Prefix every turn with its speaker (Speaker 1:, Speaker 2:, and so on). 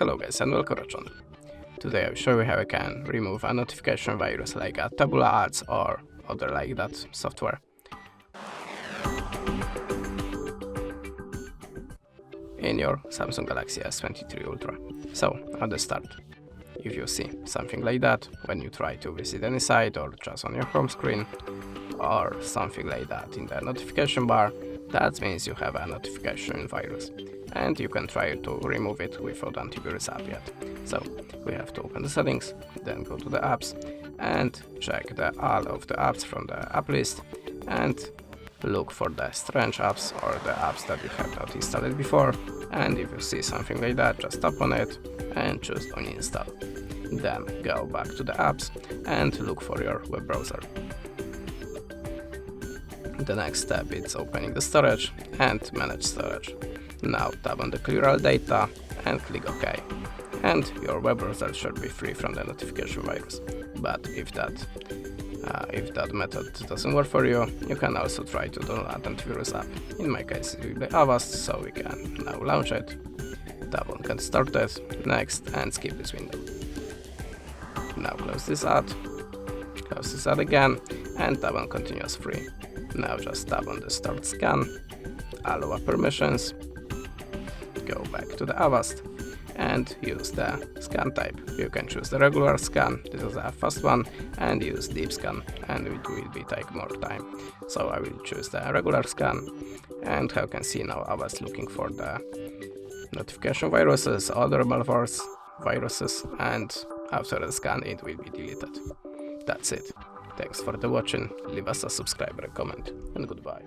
Speaker 1: Hello guys and welcome to the channel. Today I'll show you how you can remove a notification virus like a Tabula ads or other like that software. In your Samsung Galaxy S23 Ultra. So at the start, if you see something like that when you try to visit any site or just on your home screen or something like that in the notification bar, that means you have a notification virus and you can try to remove it without antivirus app yet. So we have to open the settings, then go to the apps and check all of the apps from the app list and look for the strange apps or the apps that you have not installed before, and if you see something like that, just tap on it and choose uninstall. Then go back to the apps and look for your web browser. The next step is opening the storage and manage storage. Now tap on the clear all data and click OK. And your web browser should be free from the notification virus. But if that method doesn't work for you, you can also try to download antivirus app. In my case it will be Avast, so we can now launch it. Tap on Get Started, next, and skip this window. Now close this ad again, and tap on Continuous Free. Now just tap on the Start Scan, allow permissions, go back to the Avast, and use the scan type. You can choose the regular scan, this is a fast one, and use deep scan, and it will take more time. So I will choose the regular scan, and how you can see now I was looking for the notification viruses, other malwares, viruses, and after the scan it will be deleted. That's it. Thanks for the watching, leave us a subscribe and comment, and goodbye.